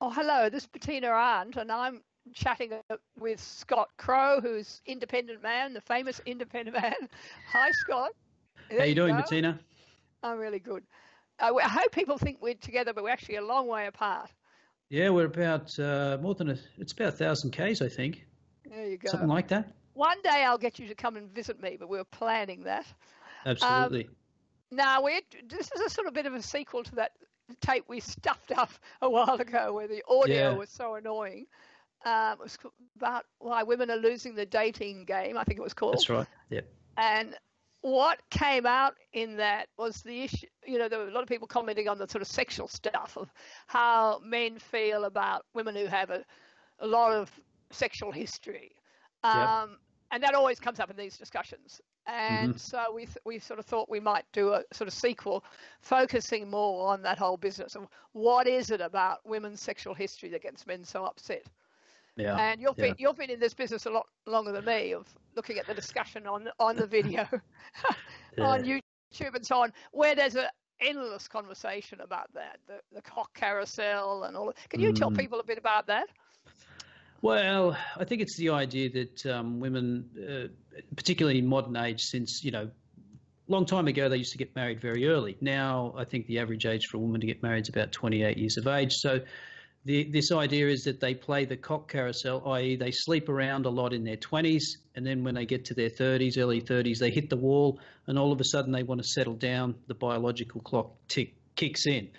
Oh, hello, this is Bettina Arndt, and I'm chatting with Scott Crow, who's independent man, the famous independent man. Hi, Scott. How you doing, Bettina? I'm really good. I hope people think we're together, but we're actually a long way apart. Yeah, we're about it's about 1,000 Ks, I think. There you go. Something like that. One day I'll get you to come and visit me, but we're planning that. Absolutely. Now, this is a sort of bit of a sequel to that tape we stuffed up a while ago where the audio was so annoying. It was about why women are losing the dating game, I think it was called. That's right, yep. And what came out in that was the issue, there were a lot of people commenting on the sort of sexual stuff of how men feel about women who have a lot of sexual history. And that always comes up in these discussions. And so we sort of thought we might do a sort of sequel focusing more on that whole business of what is it about women's sexual history that gets men so upset. Yeah. And you've been in this business a lot longer than me of looking at the discussion on the video on YouTube and so on, where there's an endless conversation about that, the cock carousel and all that. Can you tell people a bit about that? Well, I think it's the idea that women, particularly in modern age, since, long time ago they used to get married very early. Now I think the average age for a woman to get married is about 28 years of age. So this idea is that they play the cock carousel, i.e. they sleep around a lot in their 20s, and then when they get to their 30s, early 30s, they hit the wall, and all of a sudden they want to settle down. The biological clock kicks in.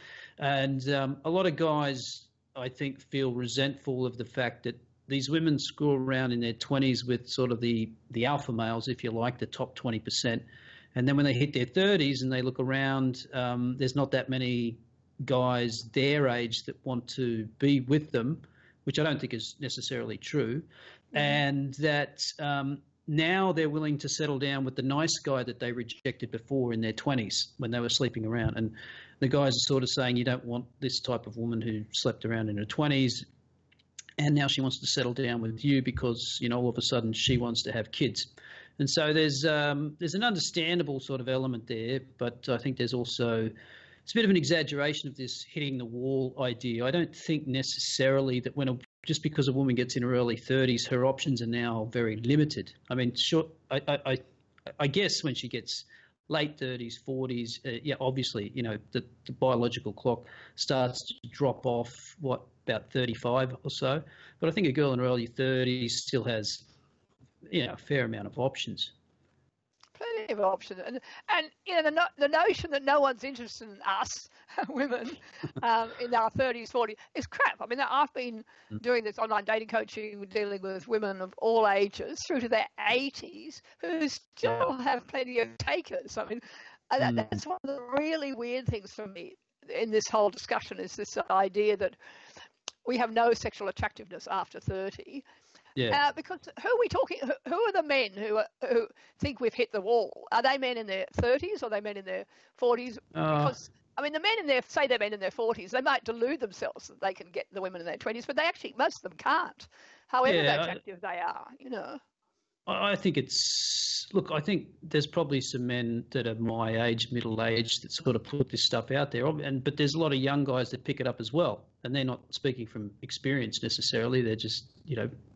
And a lot of guys, I think, feel resentful of the fact that these women screw around in their 20s with sort of the alpha males, if you like, the top 20%. And then when they hit their 30s and they look around, there's not that many guys their age that want to be with them, which I don't think is necessarily true. And that now they're willing to settle down with the nice guy that they rejected before in their 20s when they were sleeping around. And the guys are sort of saying, you don't want this type of woman who slept around in her 20s. And now she wants to settle down with you because, all of a sudden she wants to have kids. And so there's an understandable sort of element there, but I think there's also, it's a bit of an exaggeration of this hitting the wall idea. I don't think necessarily that just because a woman gets in her early 30s, her options are now very limited. I mean, sure, I guess when she gets late 30s, 40s, obviously, the biological clock starts to drop off, about 35 or so. But I think a girl in her early 30s still has, a fair amount of options. Plenty of options. And the notion that no one's interested in us, women, in our 30s, 40s, is crap. I mean, I've been doing this online dating coaching, dealing with women of all ages through to their 80s who still have plenty of takers. I mean, that's one of the really weird things for me in this whole discussion is this idea that we have no sexual attractiveness after 30. Yeah. Because who are we talking? Who are the men who think we've hit the wall? Are they men in their 30s or are they men in their 40s? Because the men in their 40s, they might delude themselves that they can get the women in their 20s, but they actually, most of them can't. However attractive they are, I think I think there's probably some men that are my age, middle age, that sort of put this stuff out there. But there's a lot of young guys that pick it up as well. And they're not speaking from experience necessarily. They're just,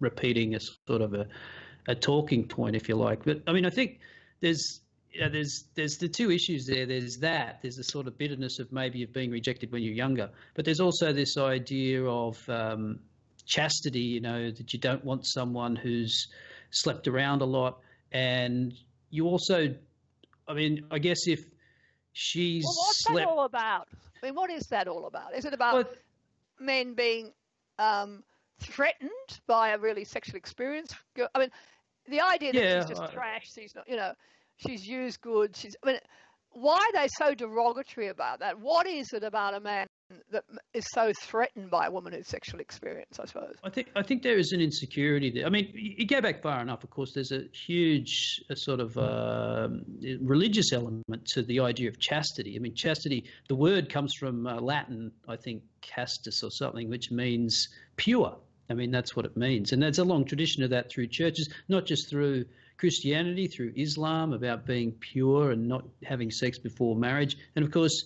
repeating a sort of a talking point, if you like. But I mean, I think there's the two issues there. There's the sort of bitterness of maybe of being rejected when you're younger. But there's also this idea of chastity, that you don't want someone who's slept around a lot. And you also, I guess if she's what's that all about? I mean, what is that all about? Is it about men being threatened by a really sexual experience? I mean, the idea that she's just trash, she's not, she's used good, why are they so derogatory about that? What is it about a man that is so threatened by a woman who's sexual experience, I suppose? I think there is an insecurity there. I mean, you go back far enough, of course, there's a huge sort of religious element to the idea of chastity. I mean, chastity, the word comes from Latin, I think, castus or something, which means pure. I mean, that's what it means. And there's a long tradition of that through churches, not just through Christianity, through Islam, about being pure and not having sex before marriage. And, of course,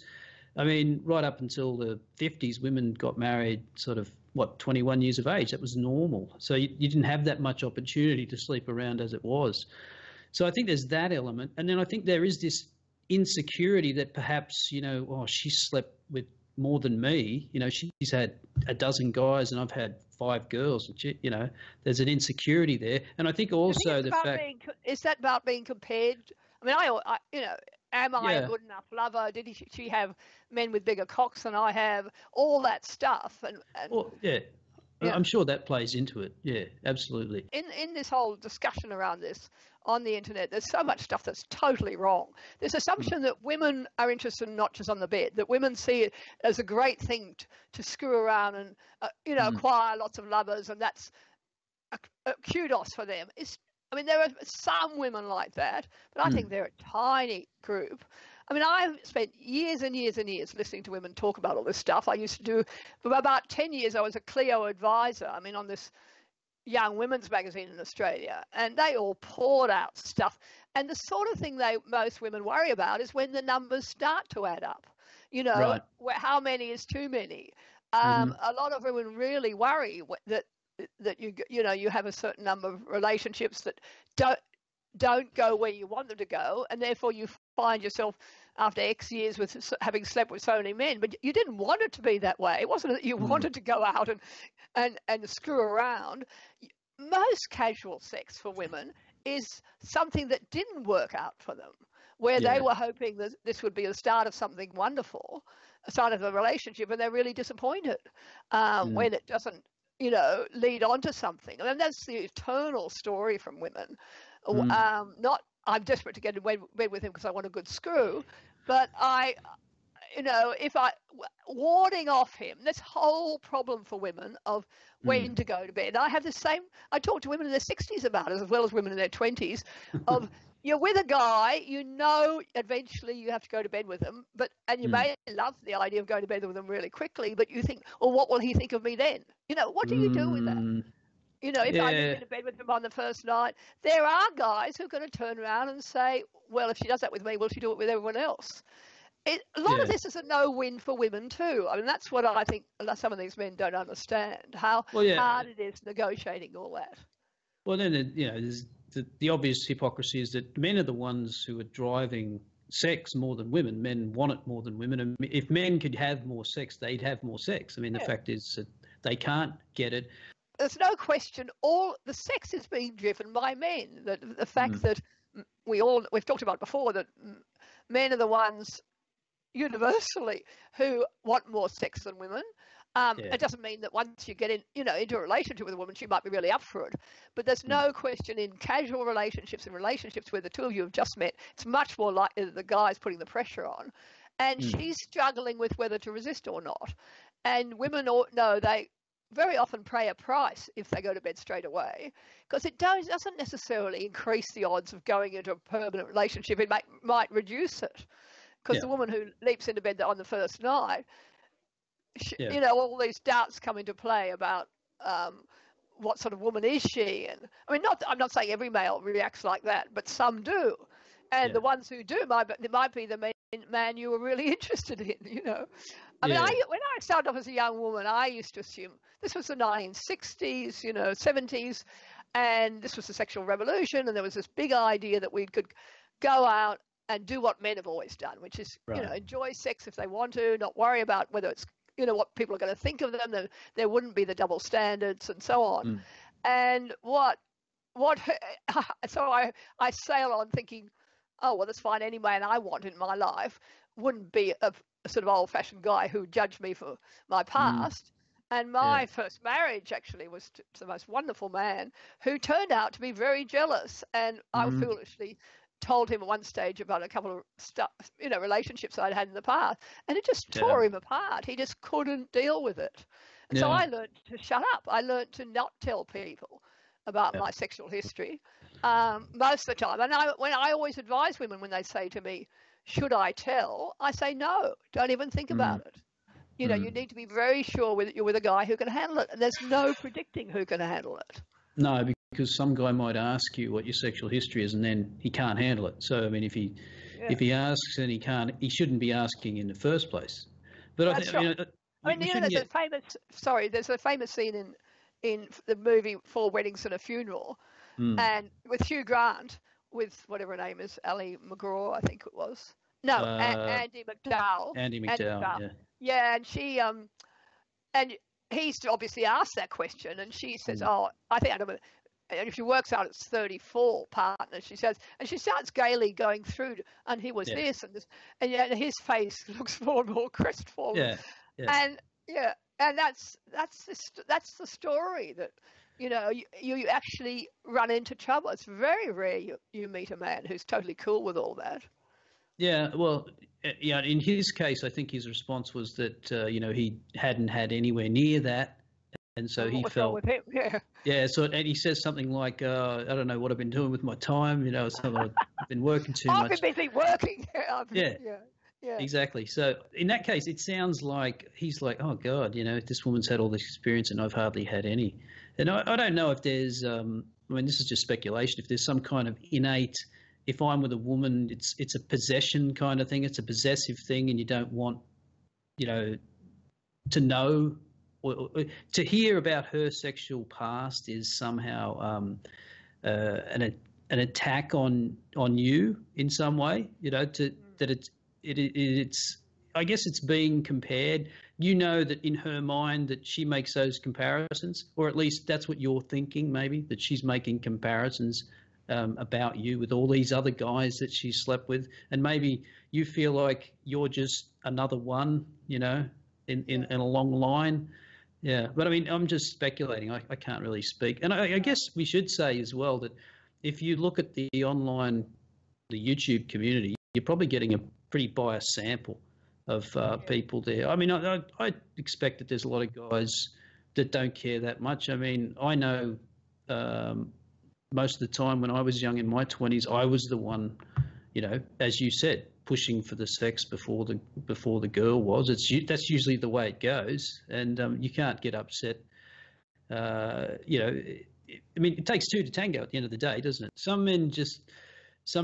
I mean, right up until the 50s, women got married sort of, 21 years of age. That was normal. So you didn't have that much opportunity to sleep around as it was. So I think there's that element. And then I think there is this insecurity that perhaps, she slept with more than me. She's had a dozen guys and I've had 5 girls. And there's an insecurity there. And I think also the fact... Is that about being compared? I mean, am I a good enough lover? Did she have men with bigger cocks than I have? All that stuff. Well, yeah. I'm sure that plays into it. Yeah, absolutely. In this whole discussion around this on the internet, there's so much stuff that's totally wrong. This assumption that women are interested not just on the bed, that women see it as a great thing to screw around and, acquire lots of lovers, and that's a kudos for them. There are some women like that, but I think they're a tiny group. I mean, I've spent years and years and years listening to women talk about all this stuff. I used to do, for about 10 years, I was a Clio advisor, on this young women's magazine in Australia, and they all poured out stuff. And the sort of thing most women worry about is when the numbers start to add up. Right. How many is too many? A lot of women really worry that you have a certain number of relationships that don't go where you want them to go, and therefore you find yourself after X years with having slept with so many men, but you didn't want it to be that way. It wasn't that you wanted to go out and screw around. Most casual sex for women is something that didn't work out for them, where they were hoping that this would be the start of something wonderful, a start of a relationship, and they're really disappointed when it doesn't lead on to something. And that's the eternal story from women. Not I'm desperate to get in bed with him because I want a good screw, but warding off him, this whole problem for women of when to go to bed. I talk to women in their 60s about it, as well as women in their 20s, of you're with a guy, eventually you have to go to bed with him, and you may love the idea of going to bed with him really quickly, but you think, well, what will he think of me then? What do you do with that? If I get into bed with him on the first night, there are guys who are going to turn around and say, well, if she does that with me, will she do it with everyone else? A lot of this is a no-win for women too. That's what I think some of these men don't understand, how hard it is negotiating all that. Well, then, there's the obvious hypocrisy is that men are the ones who are driving sex more than women. Men want it more than women. And if men could have more sex, they'd have more sex. The fact is that they can't get it. There's no question. All the sex is being driven by men. The fact that we've talked about before that men are the ones universally who want more sex than women. It doesn't mean that once you get into a relationship with a woman, she might be really up for it. But there's no question in casual relationships and relationships where the two of you have just met, it's much more likely that the guy's putting the pressure on, and she's struggling with whether to resist or not. And women know they very often pay a price if they go to bed straight away, because it doesn't necessarily increase the odds of going into a permanent relationship. It might reduce it, because the woman who leaps into bed on the first night, all these doubts come into play about what sort of woman is she. And I'm not saying every male reacts like that, but some do. And the ones who do might be the man you were really interested in, when I started off as a young woman, I used to assume this was the 1960s, 70s, and this was the sexual revolution, and there was this big idea that we could go out and do what men have always done, which is, enjoy sex if they want to, not worry about whether it's, what people are going to think of them. There wouldn't be the double standards and so on. And so I sail on thinking, oh, well, that's fine. Any man I want in my life wouldn't be a sort of old-fashioned guy who judged me for my past. And my first marriage actually was to the most wonderful man who turned out to be very jealous. And I foolishly told him at one stage about a couple of relationships I'd had in the past, and it just tore him apart. He just couldn't deal with it. And so I learned to shut up. I learned to not tell people about my sexual history most of the time. And when I always advise women when they say to me, should I tell? I say, no, don't even think about it. You need to be very sure you're with a guy who can handle it. And there's no predicting who can handle it. No, because some guy might ask you what your sexual history is, and then he can't handle it. So, if he asks and he shouldn't be asking in the first place. But That's right. I mean, we you know, shouldn't there's get. a famous scene in the movie Four Weddings and a Funeral, Mm, and with Hugh Grant, with whatever her name is, Ali McGraw, I think it was. No, uh, Andy McDowell. Andy Andy McDowell, McDowell. yeah. Yeah, and she and he's obviously asked that question, and she says, Mm, "Oh, I think I don't know." And if she works out it's 34 partners, she says, and she starts gaily going through, and he was yeah, this and this, and yet his face looks more and more crestfallen, yeah, yeah. and yeah, and that's the story that, you know, you actually run into trouble. It's very rare you meet a man who's totally cool with all that. Yeah, well, yeah. In his case, I think his response was that he hadn't had anywhere near that, and so And he what was wrong felt, with him? Yeah. yeah. So and he says something like, "I don't know what I've been doing with my time. Something like I've been working too I've much." been busy working. Yeah, Yeah, yeah. exactly. So in that case, it sounds like he's like, "Oh God, this woman's had all this experience and I've hardly had any." And I don't know if there's, I mean, this is just speculation. If there's some kind of innate, if I'm with a woman, it's a possession kind of thing. It's a possessive thing, and you don't want, you know, to know or to hear about her sexual past is somehow an attack on you in some way. That it's I guess it's being compared. You know that in her mind that she makes those comparisons, or at least that's what you're thinking, maybe that she's making comparisons about you with all these other guys that she slept with, and maybe you feel like you're just another one, in a long line. Yeah, but I mean, I'm just speculating. I can't really speak, and I guess we should say as well that if you look at the YouTube community, you're probably getting a pretty biased sample of people there. I mean, I expect that there's a lot of guys that don't care that much. I mean, I know most of the time when I was young in my 20s, I was the one, as you said, pushing for the sex before the girl was. That's usually the way it goes, and you can't get upset. I mean, it takes two to tango at the end of the day, doesn't it? Some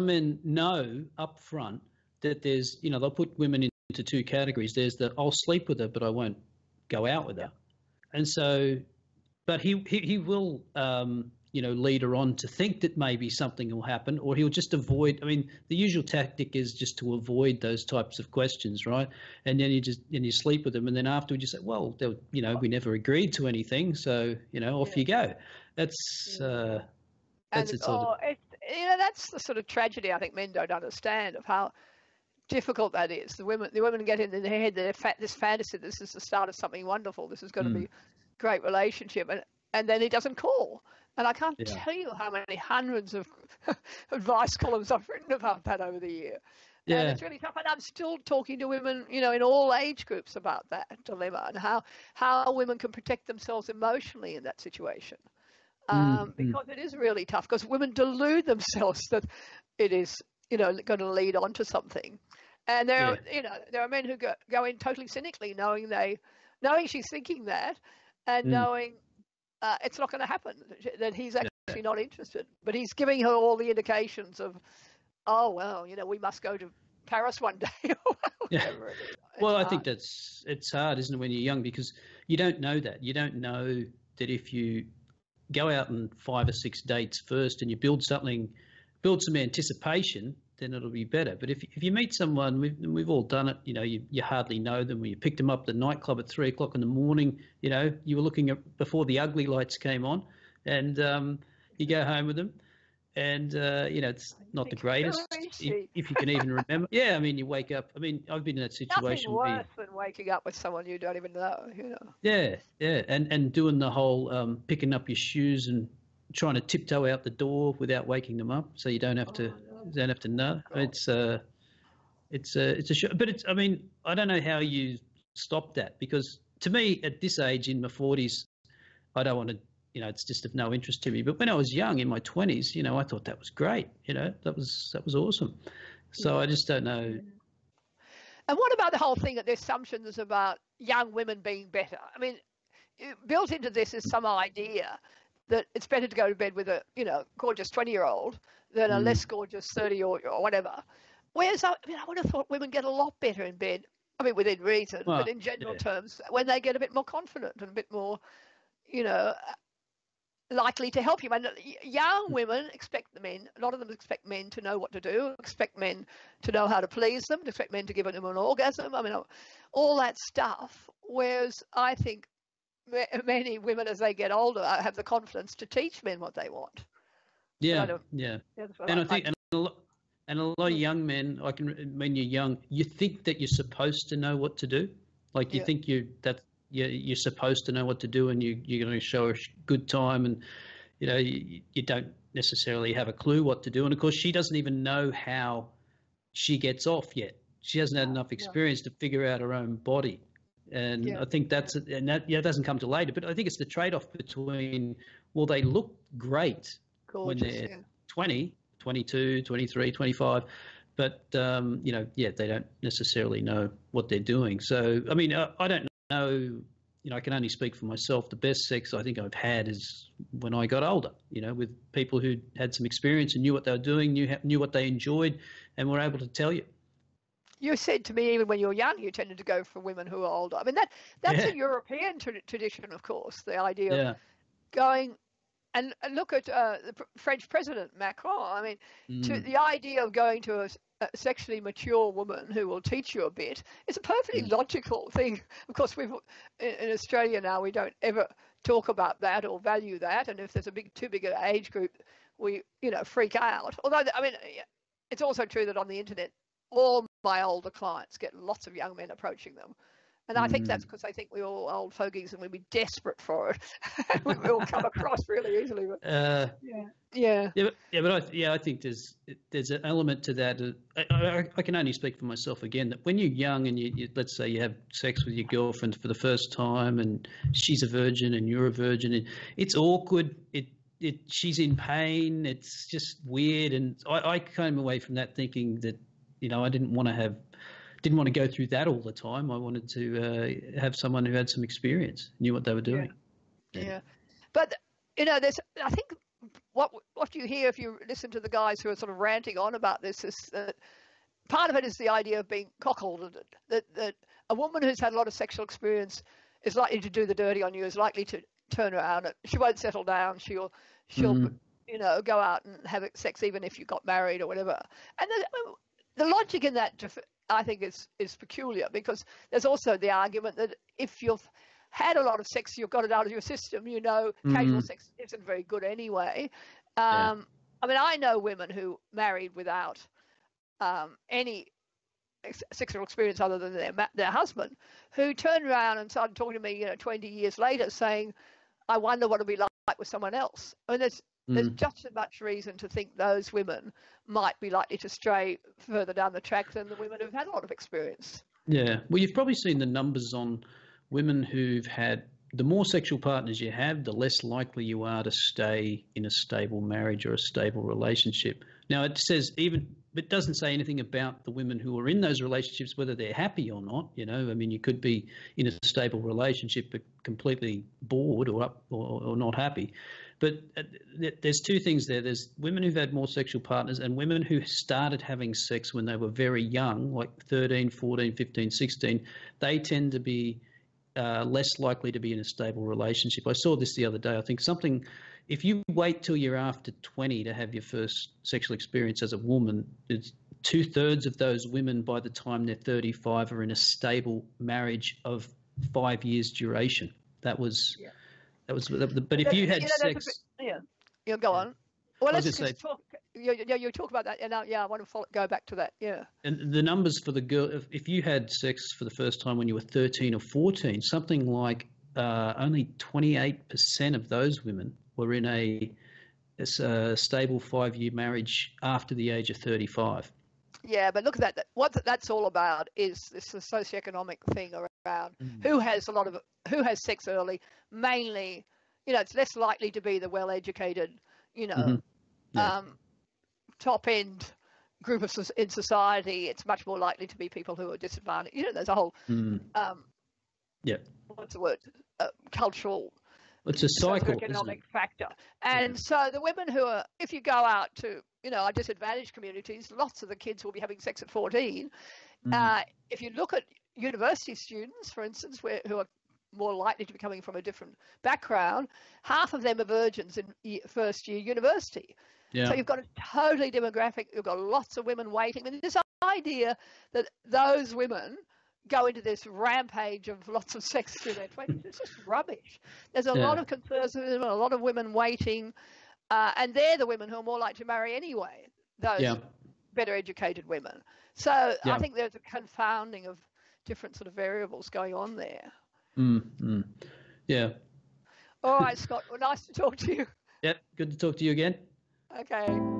men know up front that there's, they'll put women into two categories. There's the I'll sleep with her, but I won't go out with her, and so, but he will. Lead her on to think that maybe something will happen, or he'll just avoid. I mean, the usual tactic is just to avoid those types of questions, right? And then you sleep with them, and then afterwards you say, well, we never agreed to anything, so off you go. That's that's the sort of tragedy I think men don't understand of how difficult that is. The women get in their head this fantasy, this is the start of something wonderful. This is going to be a great relationship, and then he doesn't call. And I can't tell you how many hundreds of advice columns I've written about that over the year. Yeah. And it's really tough. And I'm still talking to women, in all age groups about that dilemma and how women can protect themselves emotionally in that situation. Because it is really tough, because women delude themselves that it is, going to lead on to something. And there are men who go in totally cynically, knowing she's thinking that, and knowing it's not going to happen, that he's actually not interested. But he's giving her all the indications of, oh, well, we must go to Paris one day. Or whatever it is. Well, I think it's hard, isn't it, when you're young, because you don't know that. You don't know that if you go out on 5 or 6 dates first and you build some anticipation, then it'll be better. But if you meet someone, we've all done it, you hardly know them. When you picked them up at the nightclub at 3 o'clock in the morning, you were looking at before the ugly lights came on, and you go home with them, and it's not the greatest if you can even remember. Yeah, I mean, you wake up. I mean, I've been in that situation. Nothing worse than waking up with someone you don't even know. Yeah, and doing the whole picking up your shoes and trying to tiptoe out the door without waking them up, so you don't have to. Don't have to know. It's a show, but I mean, I don't know how you stop that, because to me, at this age in my 40s, I don't want to. It's just of no interest to me. But when I was young in my 20s, I thought that was great. That was awesome. So I just don't know. And what about the whole thing that the assumptions about young women being better? I mean, built into this is some idea that it's better to go to bed with a gorgeous 20-year-old than a less gorgeous 30 or whatever. I would have thought women get a lot better in bed I mean, within reason, Well, but in general terms, when they get a bit more confident and a bit more, you know, likely to help you. And young women expect the men, a lot of them expect men to know what to do, expect men to know how to please them, expect men to give them an orgasm. I mean, all that stuff. Whereas I think many women, as they get older, have the confidence to teach men what they want. Yeah. And I think, and a lot of young men, when you're young, you think that you're supposed to know what to do. Like you think you're supposed to know what to do, and you're going to show a good time, and you don't necessarily have a clue what to do. And of course, she doesn't even know how she gets off yet. She hasn't had enough experience to figure out her own body. And I think that doesn't come till later. But I think it's the trade-off between, well, they look great when they're 20, 22, 23, 25, but they don't necessarily know what they're doing. So I mean, I don't know. I can only speak for myself. The best sex I think I've had is when I got older. With people who had some experience and knew what they were doing, knew what they enjoyed, and were able to tell you. You said to me, even when you were young, you tended to go for women who are older. I mean, that's a European tradition, of course. The idea of going. And look at the French president, Macron. I mean, to the idea of going to a sexually mature woman who will teach you a bit is a perfectly logical thing. Of course, in Australia now, we don't ever talk about that or value that. And if there's too big an age group, we, freak out. Although, I mean, it's also true that on the internet, all my older clients get lots of young men approaching them. And I think that's because I think we're all old fogies and we'd be desperate for it. We all come across really easily. But, I think there's an element to that. I can only speak for myself again, that when you're young and you let's say you have sex with your girlfriend for the first time and she's a virgin and you're a virgin, and it's awkward. She's in pain. It's just weird. And I came away from that thinking that, I didn't want to go through that all the time. I wanted to have someone who had some experience, knew what they were doing. Yeah. But, there's, I think what you hear if you listen to the guys who are sort of ranting on about this is that part of it is the idea of being cuckolded, that a woman who's had a lot of sexual experience is likely to do the dirty on you, is likely to turn around. She won't settle down. She'll go out and have sex even if you got married or whatever. And the logic in that, I think, is peculiar, because there's also the argument that if you've had a lot of sex, you've got it out of your system, casual sex isn't very good anyway. I mean, I know women who married without any sexual experience other than their husband, who turned around and started talking to me, 20 years later, saying, I wonder what it'll be like with someone else. I mean, there's just as much reason to think those women might be likely to stray further down the track than the women who've had a lot of experience. Yeah. Well, you've probably seen the numbers on women who've had, the more sexual partners you have, the less likely you are to stay in a stable marriage or a stable relationship. Now, it doesn't say anything about the women who are in those relationships, whether they're happy or not. I mean, you could be in a stable relationship but completely bored or not happy. But there's two things there. There's women who've had more sexual partners and women who started having sex when they were very young, like 13, 14, 15, 16. They tend to be less likely to be in a stable relationship. I saw this the other day. I think if you wait till you're after 20 to have your first sexual experience as a woman, it's 2/3 of those women by the time they're 35 are in a stable marriage of 5 years duration. But if you had sex, go on. Well, let's just talk. You talk about that, and I want to go back to that. Yeah. And the numbers for the girl, if you had sex for the first time when you were 13 or 14, something like only 28% of those women were in a stable 5-year marriage after the age of 35. Yeah, but look at that. What that's all about is this socioeconomic thing around who has sex early. Mainly, it's less likely to be the well-educated, top end group in society. It's much more likely to be people who are disadvantaged. There's a whole what's the word, cultural, it's a cycle, economic factor. And so the women who are, if you go out to disadvantaged communities, lots of the kids will be having sex at 14. If you look at university students, for instance, who are more likely to be coming from a different background, half of them are virgins in first year university. Yeah. So you've got a totally demographic, you've got lots of women waiting. I mean, this idea that those women go into this rampage of lots of sex through their 20s, it's just rubbish. There's a lot of conservatism, a lot of women waiting, and they're the women who are more likely to marry anyway, those better educated women. So I think there's a confounding of different sort of variables going on there. Yeah. All right, Scott. Well, nice to talk to you. Yeah, good to talk to you again. Okay.